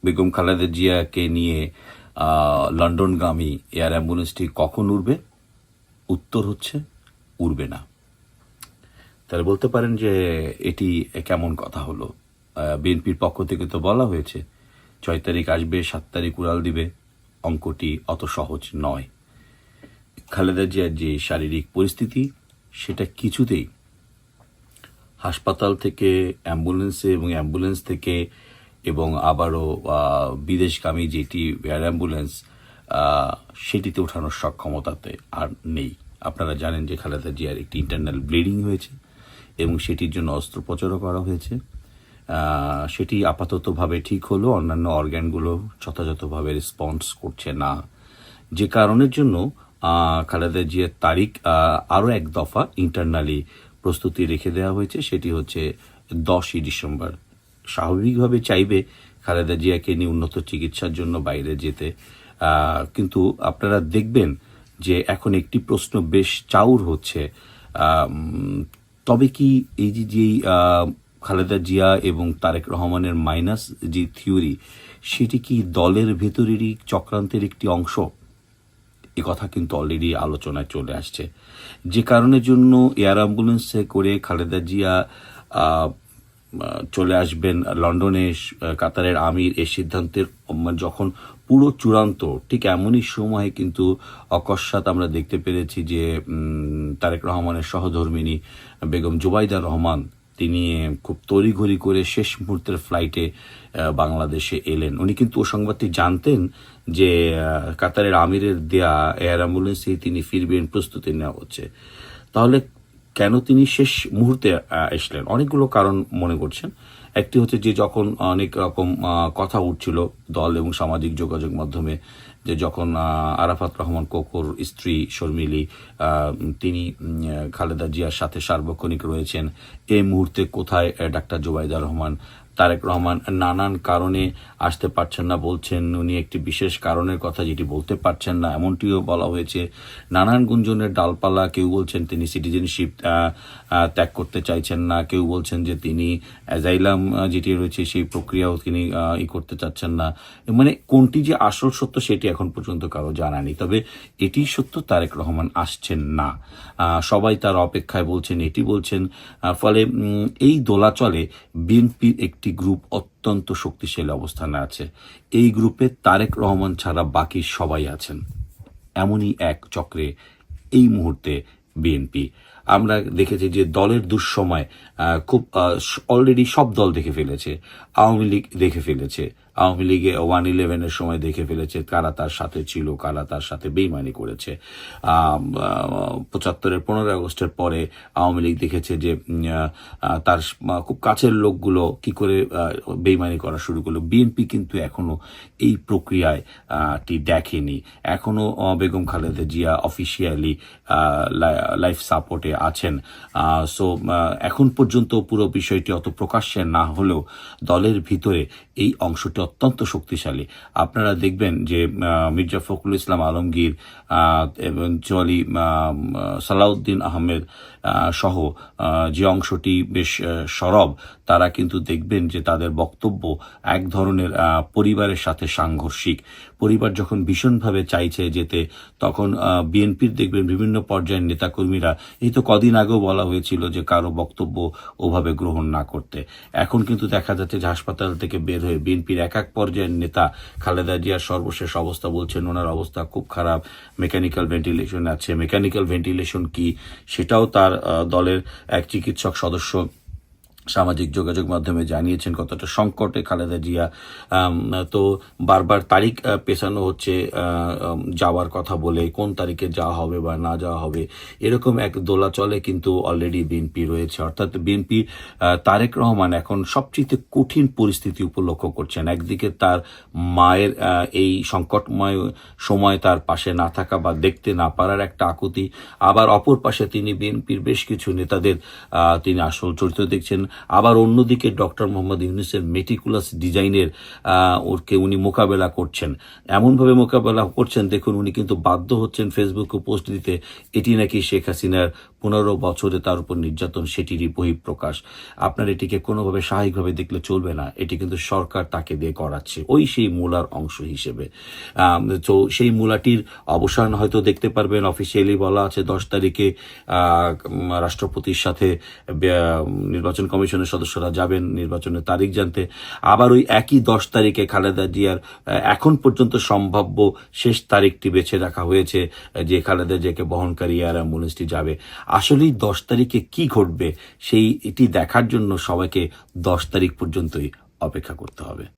বেগম খালেদা জিয়াকে নিয়ে লন্ডনগামী এয়ার অ্যাম্বুলেন্সটি কখন উড়বে? উত্তর হচ্ছে উড়বে না। তাহলে বলতে পারেন যে এটি কেমন কথা হলো? বিএনপির পক্ষ থেকে তো বলা হয়েছে 6 তারিখ আসবে, 7 তারিখ উড়াল দিবে। অঙ্কটি অত সহজ নয়। খালেদা জিয়ার যে শারীরিক পরিস্থিতি, সেটা কিছুতেই হাসপাতাল থেকে অ্যাম্বুলেন্সে এবং অ্যাম্বুলেন্স থেকে এবং আবারও বিদেশগামী যেটি এয়ার অ্যাম্বুলেন্স, সেটিতে ওঠানোর সক্ষমতাতে আর নেই। আপনারা জানেন যে খালেদা জিয়ার একটি ইন্টারনাল ব্লিডিং হয়েছে এবং সেটির জন্য অস্ত্রোপচারও করা হয়েছে। সেটি আপাততভাবে ঠিক হলো, অন্যান্য অর্গ্যানগুলো যথাযথভাবে রেসপন্স করছে না, যে কারণের জন্য খালেদা জিয়ার তারিখ আরও এক দফা ইন্টারনালি প্রস্তুতি রেখে দেওয়া হয়েছে। সেটি হচ্ছে 10ই ডিসেম্বর। স্বাভাবিকভাবে চাইবে খালেদা জিয়াকে নিয়ে উন্নত চিকিৎসার জন্য বাইরে যেতে, কিন্তু আপনারা দেখবেন যে এখন একটি প্রশ্ন বেশ চাউর হচ্ছে, তবে কি এই যে খালেদা জিয়া এবং তারেক রহমানের মাইনাস যে থিওরি, সেটি কি দলের ভেতরেরই চক্রান্তের একটি অংশ? এ কথা কিন্তু অলরেডি আলোচনায় চলে আসছে, যে কারণের জন্য এয়ার অ্যাম্বুলেন্সে করে খালেদা জিয়া চলে আসবেন লন্ডনে। কাতারের আমির এই সিদ্ধান্তের যখন পুরো চূড়ান্ত, ঠিক এমনই সময়ে কিন্তু অকস্মাৎ আমরা দেখতে পেরেছি যে তারেক রহমানের সহধর্মিণী বেগম জুবাইদা রহমান, তিনি খুব তড়িঘড়ি করে শেষ মুহূর্তের ফ্লাইটে বাংলাদেশে এলেন। উনি কিন্তু ও সংবাদটি জানতেন যে কাতারের আমিরের দেয়া এয়ার অ্যাম্বুলেন্সেই তিনি ফিরবেন, প্রস্তুতি নেওয়া হচ্ছে। তাহলে কেন তিনি শেষ মুহূর্তে এসলেন? অনেকগুলো কারণ মনে করছেন। একটি হচ্ছে যে যখন অনেক রকম কথা উঠছিল দল এবং সামাজিক যোগাযোগ মাধ্যমে, যে যখন আরাফাত রহমান কোকোর স্ত্রী শর্মিলী, তিনি খালেদা জিয়ার সাথে সার্বক্ষণিক রয়েছেন, এই মুহূর্তে কোথায় ডাক্তার জুবাইদা রহমান? তারেক রহমান নানান কারণে আসতে পারছেন না বলছেন, উনি একটি বিশেষ কারণের কথা যেটি বলতে পারছেন না, এমনটিও বলা হয়েছে। নানান গুঞ্জনের ডালপালা, কেউ বলছেন তিনি সিটিজেনশিপ ত্যাগ করতে চাইছেন না, কেউ বলছেন যে তিনি অ্যাজাইলাম যেটি রয়েছে সেই প্রক্রিয়াও তিনি করতে চাচ্ছেন না। মানে কোনটি যে আসল সত্য সেটি এখন পর্যন্ত কারো জানা নেই। তবে এটি সত্য, তারেক রহমান আসছেন না। সবাই তার অপেক্ষায় বলছেন, এটি বলছেন। ফলে এই দোলাচলে বিএনপির একটি গ্রুপ অত্যন্ত শক্তিশালী অবস্থানে আছে। এই গ্রুপে তারেক রহমান ছাড়া বাকি সবাই আছেন। এমনই এক চক্রে এই মুহূর্তে বিএনপি। আমরা দেখেছি যে দলের দুঃসময় খুব অলরেডি সব দল দেখে ফেলেছে। আওয়ামী লীগ দেখে ফেলেছে, আওয়ামী লীগে 111-এর সময় দেখে ফেলেছে কারা তার সাথে ছিল, কারা তার সাথে বেইমানি করেছে। 75-এর 15 আগস্টের পরে আওয়ামী লীগ দেখেছে যে তার খুব কাছের লোকগুলো কি করে বেইমানি করা শুরু করলো। বিএনপি কিন্তু এখনো এই প্রক্রিয়ায় দেখেনি। এখনো বেগম খালেদা জিয়া অফিসিয়ালি লাইফ সাপোর্টে আছেন। সো এখন পর্যন্ত পুরো বিষয়টি অত প্রকাশ্যে না হলেও দলের ভিতরে এই অংশটি অত্যন্ত শক্তিশালী। আপনারা দেখবেন যে মির্জা ফখরুল ইসলাম আলমগীর এবং সালাউদ্দিন আহমেদ সহ যে অংশটি বেশ সরব, তারা কিন্তু দেখবেন যে তাদের বক্তব্য এক ধরনের পরিবারের সাথে সাংঘর্ষিক। পরিবার যখন ভীষণভাবে চাইছে যেতে, তখন বিএনপির দেখবেন বিভিন্ন পর্যায়ের নেতাকর্মীরা, এই তো কদিন আগেও বলা হয়েছিল যে কারো বক্তব্য ওভাবে গ্রহণ না করতে। এখন কিন্তু দেখা যাচ্ছে যে হাসপাতাল থেকে বের হয়ে বিএনপির এক এক পর্যায়ের নেতা খালেদা জিয়ার সর্বশেষ অবস্থা বলছেন ওনার অবস্থা খুব খারাপ, মেকানিক্যাল ভেন্টিলেশন আছে। মেকানিক্যাল ভেন্টিলেশন কি সেটাও তার দলের এক চিকিৎসক সদস্য সামাজিক যোগাযোগ মাধ্যমে জানিয়েছেন কতটা সংকটে খালেদা জিয়া। তো বারবার তারিখ পেছানো হচ্ছে যাওয়ার কথা বলে, কোন তারিখে যাওয়া হবে বা না যাওয়া হবে, এরকম এক দোলাচলে কিন্তু অলরেডি বিএনপি রয়েছে। অর্থাৎ বিএনপি তারেক রহমান এখন সবচেয়ে কঠিন পরিস্থিতি উপলক্ষ করছেন। একদিকে তার মায়ের এই সংকটময় সময় তার পাশে না থাকা বা দেখতে না পারার একটা আকুতি, আবার অপর পাশে তিনি বিএনপির বেশ কিছু নেতাদের তিনি আসল চরিত্র দেখছেন। আবার অন্যদিকে ডক্টর মোহাম্মদ ইউনূসের মেটিকুলাস ডিজাইনের ওরকে উনি মোকাবেলা করছেন, এমনভাবে মোকাবেলা করছেন, দেখুন উনি কিন্তু বাধ্য হচ্ছেন ফেসবুকে পোস্ট দিতে এটি নাকি শেখ হাসিনার 15 বছরে তার উপর নির্যাতন, সেটিরই বহিঃপ্রকাশ। আপনার এটিকে কোনোভাবে স্বাভাবিকভাবে দেখলে চলবে না, এটি কিন্তু সরকার তাকে দিয়ে করাচ্ছে ওই সেই মূলার অংশ হিসেবে। তো সেই মূলাটির অবসান হয়তো দেখতে পারবেন। অফিসিয়ালি বলা আছে 10 তারিখে রাষ্ট্রপতির সাথে নির্বাচন কমিশনের সদস্যরা যাবেন নির্বাচনের তারিখ জানতে। আবার ওই একই 10 তারিখে খালেদা জিয়ার এখন পর্যন্ত সম্ভাব্য শেষ তারিখটি বেছে রাখা হয়েছে যে খালেদা জিয়াকে বহনকারী এয়ার অ্যাম্বুলেন্সটি যাবে। আসলেই 10 তারিখে কি ঘটবে সেই এটি দেখার জন্য সবাইকে 10 তারিখ পর্যন্তই অপেক্ষা করতে হবে।